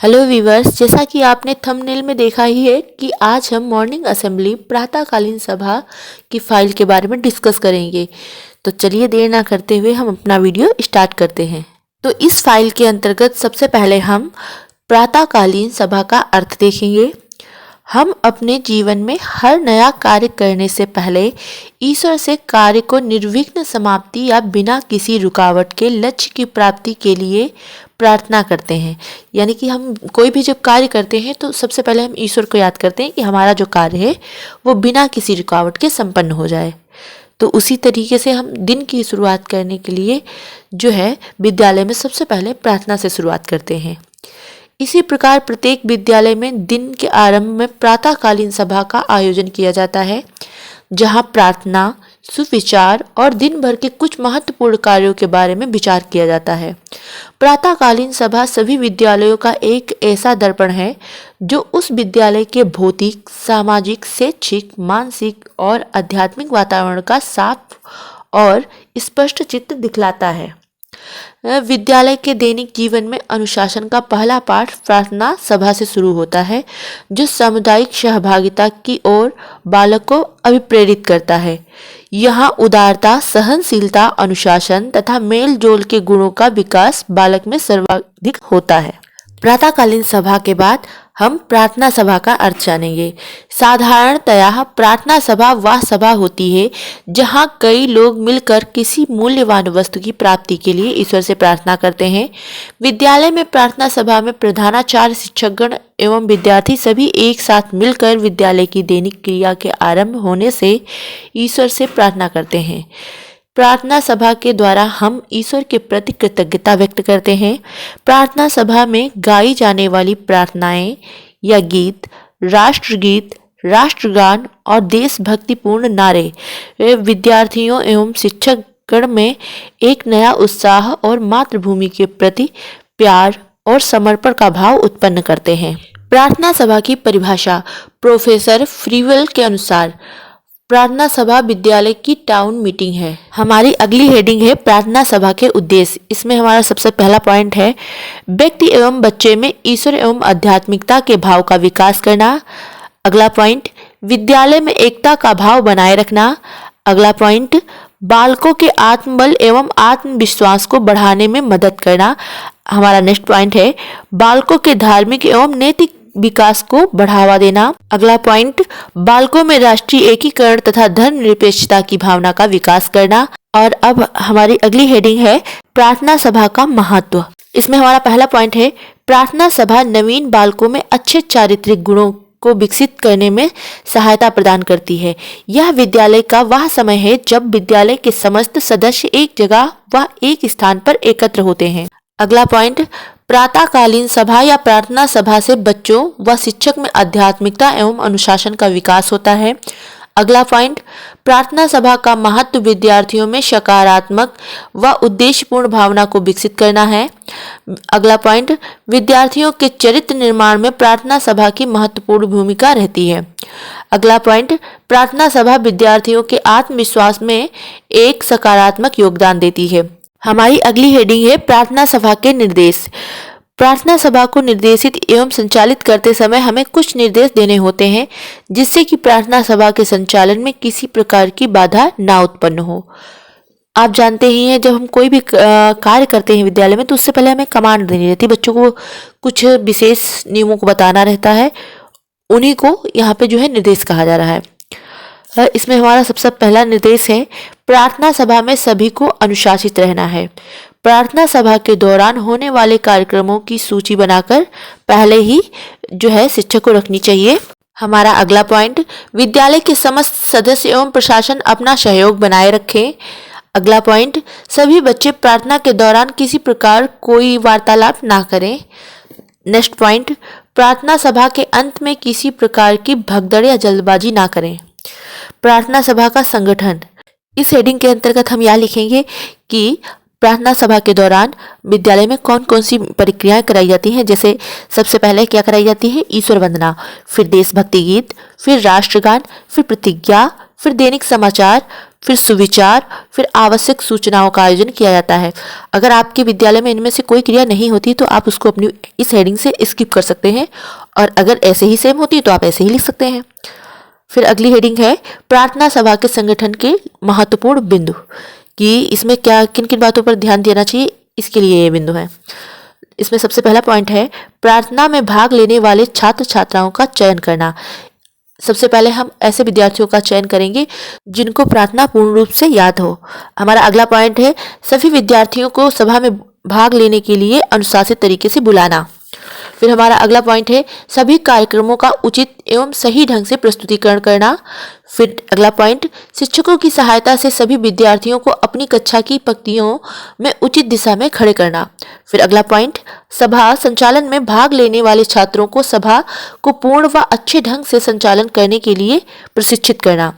Hello viewers, जैसा कि आपने थंबनेल में देखा ही है कि आज हम मॉर्निंग असेंबली प्रातःकालीन सभा की फाइल के बारे में डिस्कस करेंगे। तो चलिए देर ना करते हुए हम अपना वीडियो स्टार्ट करते हैं। तो इस फाइल के अंतर्गत सबसे पहले हम प्रातःकालीन सभा का अर्थ देखेंगे। हम अपने जीवन में हर नया कार्य करने से पहले ईश्वर से कार्य को निर्विघ्न समाप्ति या बिना किसी रुकावट के लक्ष्य की प्राप्ति के लिए प्रार्थना करते हैं। यानी कि हम कोई भी जब कार्य करते हैं तो सबसे पहले हम ईश्वर को याद करते हैं कि हमारा जो कार्य है वो बिना किसी रुकावट के संपन्न हो जाए। तो उसी तरीके से हम दिन की शुरुआत करने के लिए जो है विद्यालय में सबसे पहले प्रार्थना से शुरुआत करते हैं। इसी प्रकार प्रत्येक विद्यालय में दिन के आरंभ में प्रातःकालीन सभा का आयोजन किया जाता है, जहां प्रार्थना, सुविचार और दिन भर के कुछ महत्वपूर्ण कार्यों के बारे में विचार किया जाता है। प्रातःकालीन सभा सभी विद्यालयों का एक ऐसा दर्पण है जो उस विद्यालय के भौतिक, सामाजिक, शैक्षिक, मानसिक और आध्यात्मिक वातावरण का साफ और स्पष्ट चित्र दिखलाता है। विद्यालय के दैनिक जीवन में अनुशासन का पहला पाठ प्रार्थना सभा से शुरू होता है, जो सामुदायिक सहभागिता की ओर बालक को अभिप्रेरित करता है। यहाँ उदारता, सहनशीलता, अनुशासन तथा मेल जोल के गुणों का विकास बालक में सर्वाधिक होता है। प्रातःकालीन सभा के बाद हम प्रार्थना सभा का अर्थ जानेंगे। साधारणतया प्रार्थना सभा वह सभा होती है जहां कई लोग मिलकर किसी मूल्यवान वस्तु की प्राप्ति के लिए ईश्वर से प्रार्थना करते हैं। विद्यालय में प्रार्थना सभा में प्रधानाचार्य, शिक्षकगण एवं विद्यार्थी सभी एक साथ मिलकर विद्यालय की दैनिक क्रिया के आरंभ होने से ईश्वर से प्रार्थना करते हैं। प्रार्थना सभा के द्वारा हम ईश्वर के प्रति कृतज्ञता व्यक्त करते हैं। प्रार्थना सभा में गाई जाने वाली प्रार्थनाएं या गीत, राष्ट्रगीत, राष्ट्रगान और देशभक्तिपूर्ण नारे विद्यार्थियों एवं शिक्षकगण में एक नया उत्साह और मातृभूमि के प्रति प्यार और समर्पण का भाव उत्पन्न करते हैं। प्रार्थना सभा की परिभाषा प्रोफेसर फ्रीवेल के अनुसार प्रार्थना सभा विद्यालय की टाउन मीटिंग है। हमारी अगली हेडिंग है प्रार्थना सभा के उद्देश्य। इसमें हमारा सबसे पहला पॉइंट है व्यक्ति एवं बच्चे में ईश्वर एवं आध्यात्मिकता के भाव का विकास करना। अगला पॉइंट विद्यालय में एकता का भाव बनाए रखना। अगला पॉइंट बालकों के आत्मबल एवं आत्मविश्वास को बढ़ाने में मदद करना। हमारा नेक्स्ट पॉइंट है बालकों के धार्मिक एवं नैतिक विकास को बढ़ावा देना। अगला पॉइंट बालकों में राष्ट्रीय एकीकरण तथा धर्मनिरपेक्षता की भावना का विकास करना। और अब हमारी अगली हेडिंग है प्रार्थना सभा का महत्व। इसमें हमारा पहला पॉइंट है प्रार्थना सभा नवीन बालकों में अच्छे चारित्रिक गुणों को विकसित करने में सहायता प्रदान करती है। यह विद्यालय का वह समय है जब विद्यालय के समस्त सदस्य एक जगह व एक स्थान पर एकत्र होते हैं। अगला पॉइंट प्रातःकालीन सभा या प्रार्थना सभा से बच्चों व शिक्षक में आध्यात्मिकता एवं अनुशासन का विकास होता है। अगला पॉइंट प्रार्थना सभा का महत्व विद्यार्थियों में सकारात्मक व उद्देश्यपूर्ण भावना को विकसित करना है। अगला पॉइंट विद्यार्थियों के चरित्र निर्माण में प्रार्थना सभा की महत्वपूर्ण भूमिका रहती है। अगला पॉइंट प्रार्थना सभा विद्यार्थियों के आत्मविश्वास में एक सकारात्मक योगदान देती है। हमारी अगली हेडिंग है प्रार्थना सभा के निर्देश। प्रार्थना सभा को निर्देशित एवं संचालित करते समय हमें कुछ निर्देश देने होते हैं जिससे कि प्रार्थना सभा के संचालन में किसी प्रकार की बाधा ना उत्पन्न हो। आप जानते ही हैं जब हम कोई भी कार्य करते हैं विद्यालय में तो उससे पहले हमें कमांड देनी रहती है, बच्चों को कुछ विशेष नियमों को बताना रहता है, उन्हीं को यहाँ पे जो है निर्देश कहा जा रहा है। इसमें हमारा सबसे पहला निर्देश है प्रार्थना सभा में सभी को अनुशासित रहना है। प्रार्थना सभा के दौरान होने वाले कार्यक्रमों की सूची बनाकर पहले ही जो है शिक्षक को रखनी चाहिए। हमारा अगला पॉइंट विद्यालय के समस्त सदस्य एवं प्रशासन अपना सहयोग बनाए रखें। अगला पॉइंट सभी बच्चे प्रार्थना के दौरान किसी प्रकार कोई वार्तालाप ना करें। नेक्स्ट पॉइंट प्रार्थना सभा के अंत में किसी प्रकार की भगदड़ या जल्दबाजी ना करें। प्रार्थना सभा का संगठन। इस हेडिंग के अंतर्गत हम यह लिखेंगे कि प्रार्थना सभा के दौरान विद्यालय में कौन कौन सी प्रक्रियाएं कराई जाती हैं। जैसे सबसे पहले क्या कराई जाती है ईश्वर वंदना, फिर देशभक्ति गीत, फिर राष्ट्रगान, फिर प्रतिज्ञा, फिर दैनिक समाचार, फिर सुविचार, फिर आवश्यक सूचनाओं का आयोजन किया जाता है। अगर आपके विद्यालय में इनमें से कोई क्रिया नहीं होती तो आप उसको अपनी इस हेडिंग से स्किप कर सकते हैं, और अगर ऐसे ही सेम होती तो आप ऐसे ही लिख सकते हैं। फिर अगली हेडिंग है प्रार्थना सभा के संगठन के महत्वपूर्ण बिंदु, कि इसमें क्या किन किन बातों पर ध्यान देना चाहिए, इसके लिए ये बिंदु है। इसमें सबसे पहला पॉइंट है प्रार्थना में भाग लेने वाले छात्र छात्राओं का चयन करना। सबसे पहले हम ऐसे विद्यार्थियों का चयन करेंगे जिनको प्रार्थना पूर्ण रूप से याद हो। हमारा अगला पॉइंट है सभी विद्यार्थियों को सभा में भाग लेने के लिए अनुशासित तरीके से बुलाना। फिर हमारा अगला पॉइंट है सभी कार्यक्रमों का उचित एवं सही ढंग से प्रस्तुतिकरण करना। फिर अगला पॉइंट शिक्षकों की सहायता से सभी विद्यार्थियों को अपनी कक्षा की पंक्तियों में उचित दिशा में खड़े करना। फिर अगला पॉइंट सभा संचालन में भाग लेने वाले छात्रों को सभा को पूर्ण व अच्छे ढंग से संचालन करने के लिए प्रशिक्षित करना।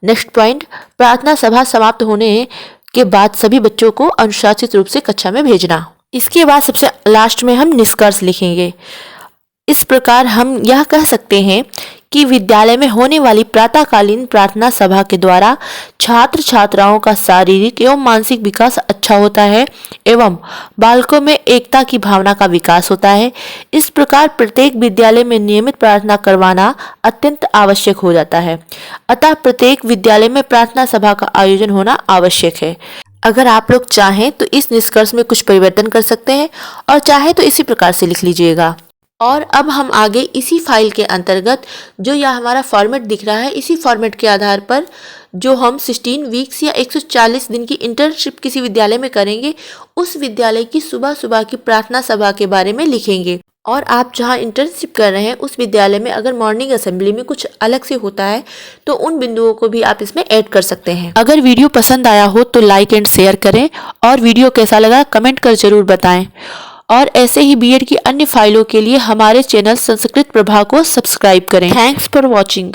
नेक्स्ट पॉइंट प्रार्थना सभा समाप्त होने के बाद सभी बच्चों को अनुशासित रूप से कक्षा में भेजना। इसके बाद सबसे लास्ट में हम निष्कर्ष लिखेंगे। इस प्रकार हम यह कह सकते हैं कि विद्यालय में होने वाली प्रातःकालीन प्रार्थना सभा के द्वारा छात्र छात्राओं का शारीरिक एवं मानसिक विकास अच्छा होता है एवं बालकों में एकता की भावना का विकास होता है। इस प्रकार प्रत्येक विद्यालय में नियमित प्रार्थना करवाना अत्यंत आवश्यक हो जाता है। अतः प्रत्येक विद्यालय में प्रार्थना सभा का आयोजन होना आवश्यक है। अगर आप लोग चाहें तो इस निष्कर्ष में कुछ परिवर्तन कर सकते हैं, और चाहे तो इसी प्रकार से लिख लीजिएगा। और अब हम आगे इसी फाइल के अंतर्गत जो यह हमारा फॉर्मेट दिख रहा है, इसी फॉर्मेट के आधार पर जो हम 16 वीक्स या 140 दिन की इंटर्नशिप किसी विद्यालय में करेंगे, उस विद्यालय की सुबह सुबह की प्रार्थना सभा के बारे में लिखेंगे। और आप जहां इंटर्नशिप कर रहे हैं उस विद्यालय में अगर मॉर्निंग असेंबली में कुछ अलग से होता है तो उन बिंदुओं को भी आप इसमें ऐड कर सकते हैं। अगर वीडियो पसंद आया हो तो लाइक एंड शेयर करें, और वीडियो कैसा लगा कमेंट कर जरूर बताएं। और ऐसे ही बीएड की अन्य फाइलों के लिए हमारे चैनल संस्कृत प्रभा को सब्सक्राइब करें। Thanks for watching.